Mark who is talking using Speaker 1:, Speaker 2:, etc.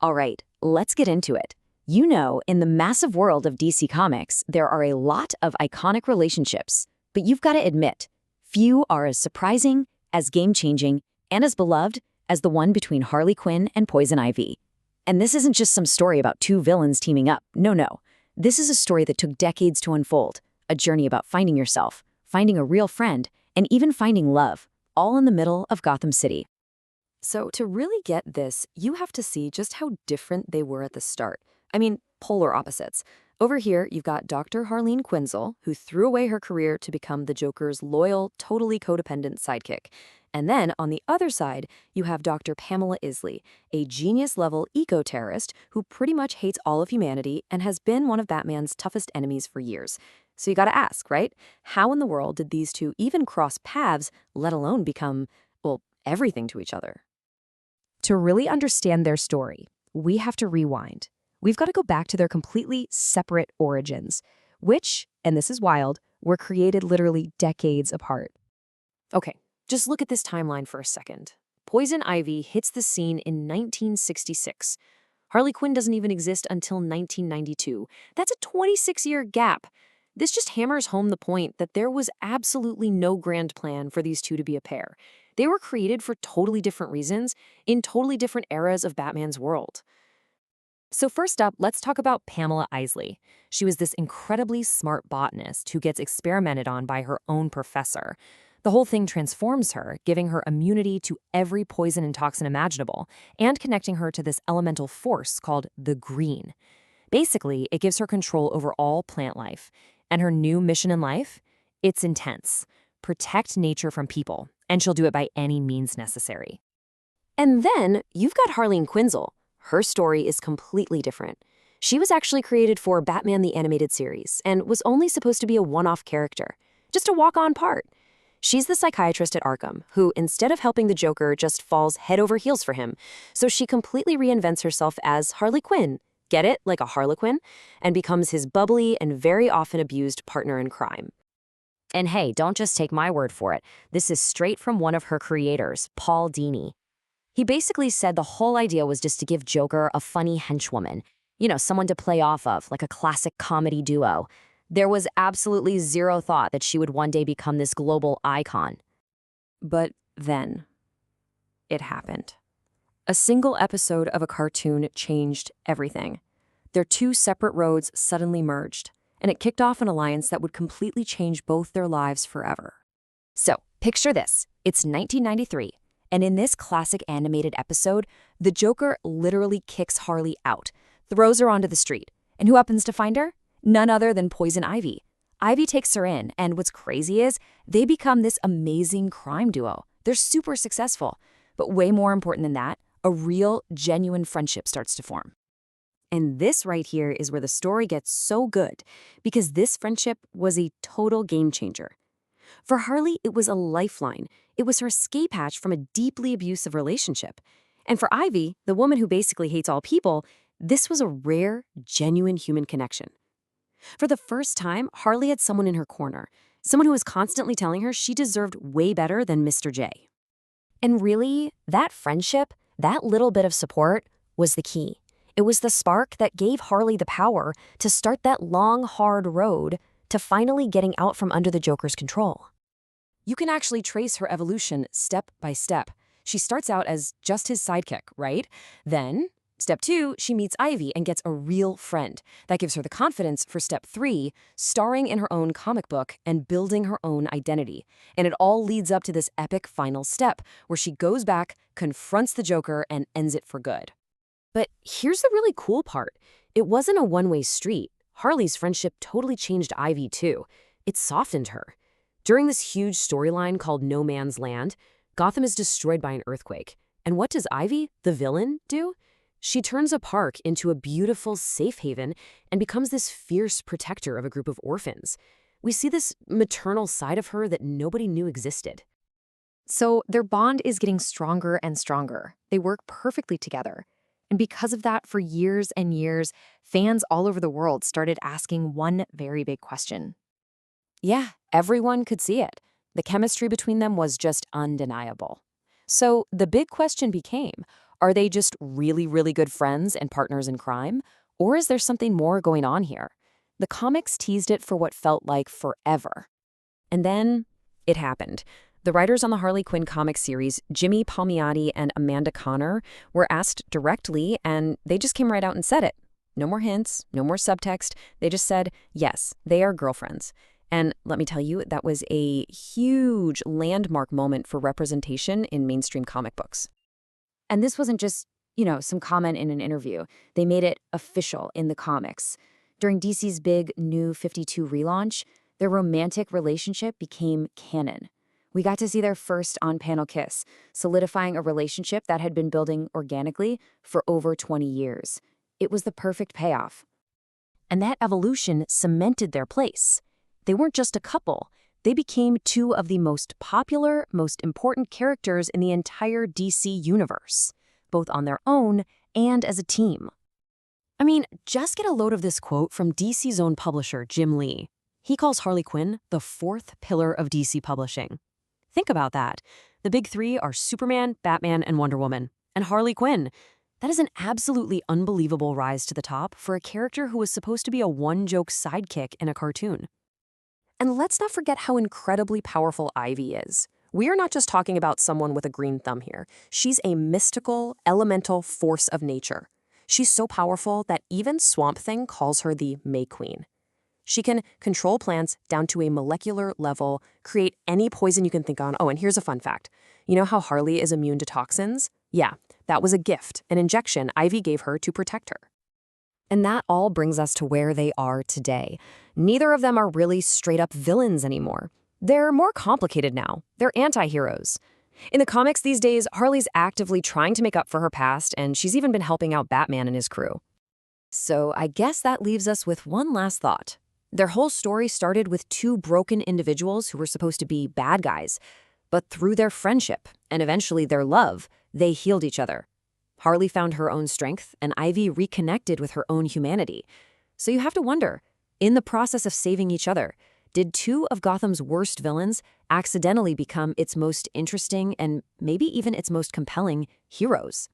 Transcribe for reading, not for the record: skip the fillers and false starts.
Speaker 1: All right, let's get into it. You know, in the massive world of DC Comics, there are a lot of iconic relationships, but you've got to admit, few are as surprising, as game-changing, and as beloved as the one between Harley Quinn and Poison Ivy. And this isn't just some story about two villains teaming up. No. This is a story that took decades to unfold, a journey about finding yourself, finding a real friend, and even finding love, all in the middle of Gotham City.
Speaker 2: So to really get this, you have to see just how different they were at the start. I mean, polar opposites. Over here, you've got Dr. Harleen Quinzel, who threw away her career to become the Joker's loyal, totally codependent sidekick. And then, on the other side, you have Dr. Pamela Isley, a genius-level eco-terrorist who pretty much hates all of humanity and has been one of Batman's toughest enemies for years. So you gotta ask, right? How in the world did these two even cross paths, let alone become, well, everything to each other?
Speaker 3: To really understand their story, we have to rewind. We've got to go back to their completely separate origins, which, and this is wild, were created literally decades apart.
Speaker 2: Okay, just look at this timeline for a second. Poison Ivy hits the scene in 1966. Harley Quinn doesn't even exist until 1992. That's a 26-year gap. This just hammers home the point that there was absolutely no grand plan for these two to be a pair. They were created for totally different reasons, in totally different eras of Batman's world.
Speaker 3: So first up, let's talk about Pamela Isley. She was this incredibly smart botanist who gets experimented on by her own professor. The whole thing transforms her, giving her immunity to every poison and toxin imaginable, and connecting her to this elemental force called the Green. Basically, it gives her control over all plant life. And her new mission in life? It's intense. Protect nature from people, and she'll do it by any means necessary.
Speaker 2: And then you've got Harleen Quinzel. Her story is completely different. She was actually created for Batman the Animated Series and was only supposed to be a one-off character, just a walk-on part. She's the psychiatrist at Arkham, who, instead of helping the Joker, just falls head over heels for him. So she completely reinvents herself as Harley Quinn, get it, like a Harlequin, and becomes his bubbly and very often abused partner in crime.
Speaker 1: And hey, don't just take my word for it. This is straight from one of her creators, Paul Dini. He basically said the whole idea was just to give Joker a funny henchwoman. You know, someone to play off of, like a classic comedy duo. There was absolutely zero thought that she would one day become this global icon.
Speaker 2: But then, it happened. A single episode of a cartoon changed everything. Their two separate roads suddenly merged, and it kicked off an alliance that would completely change both their lives forever.
Speaker 1: So, picture this. It's 1993, and in this classic animated episode, the Joker literally kicks Harley out, throws her onto the street. And who happens to find her? None other than Poison Ivy. Ivy takes her in, and what's crazy is they become this amazing crime duo. They're super successful. But way more important than that, a real, genuine friendship starts to form. And this right here is where the story gets so good, because this friendship was a total game changer. For Harley, it was a lifeline. It was her escape hatch from a deeply abusive relationship. And for Ivy, the woman who basically hates all people, this was a rare, genuine human connection. For the first time, Harley had someone in her corner, someone who was constantly telling her she deserved way better than Mr. J. And really, that friendship, that little bit of support, was the key. It was the spark that gave Harley the power to start that long, hard road to finally getting out from under the Joker's control. You can actually trace her evolution step by step. She starts out as just his sidekick, right? Then, step 2, she meets Ivy and gets a real friend. That gives her the confidence for step 3, starring in her own comic book and building her own identity. And it all leads up to this epic final step, where she goes back, confronts the Joker, and ends it for good. But here's the really cool part. It wasn't a one-way street. Harley's friendship totally changed Ivy, too. It softened her. During this huge storyline called No Man's Land, Gotham is destroyed by an earthquake. And what does Ivy, the villain, do? She turns a park into a beautiful safe haven and becomes this fierce protector of a group of orphans. We see this maternal side of her that nobody knew existed.
Speaker 3: So their bond is getting stronger and stronger. They work perfectly together. And because of that, for years and years, fans all over the world started asking one very big question.
Speaker 1: Yeah, everyone could see it. The chemistry between them was just undeniable. So the big question became,
Speaker 3: Are they just really, really good friends and partners in crime? Or is there something more going on here? The comics teased it for what felt like forever. And then it happened. The writers on the Harley Quinn comic series, Jimmy Palmiotti and Amanda Connor, were asked directly, and they just came right out and said it. No more hints, no more subtext. They just said, yes, they are girlfriends. And let me tell you, that was a huge landmark moment for representation in mainstream comic books.
Speaker 1: And this wasn't just, some comment in an interview. They made it official in the comics. During DC's big New 52 relaunch, their romantic relationship became canon. We got to see their first on-panel kiss, solidifying a relationship that had been building organically for over 20 years. It was the perfect payoff.
Speaker 3: And that evolution cemented their place. They weren't just a couple. They became two of the most popular, most important characters in the entire DC universe, both on their own and as a team. I mean, just get a load of this quote from DC's own publisher, Jim Lee. He calls Harley Quinn the fourth pillar of DC publishing. Think about that. The big three are Superman, Batman, and Wonder Woman. And Harley Quinn. That is an absolutely unbelievable rise to the top for a character who was supposed to be a one-joke sidekick in a cartoon. And let's not forget how incredibly powerful Ivy is. We are not just talking about someone with a green thumb here. She's a mystical, elemental force of nature. She's so powerful that even Swamp Thing calls her the May Queen. She can control plants down to a molecular level, create any poison you can think on. Oh, and here's a fun fact. You know how Harley is immune to toxins? Yeah, that was a gift, an injection Ivy gave her to protect her.
Speaker 2: And that all brings us to where they are today. Neither of them are really straight-up villains anymore. They're more complicated now. They're anti-heroes. In the comics these days, Harley's actively trying to make up for her past, and she's even been helping out Batman and his crew. So I guess that leaves us with one last thought. Their whole story started with two broken individuals who were supposed to be bad guys. But through their friendship, and eventually their love, they healed each other. Harley found her own strength, and Ivy reconnected with her own humanity. So you have to wonder, in the process of saving each other, did two of Gotham's worst villains accidentally become its most interesting and maybe even its most compelling heroes?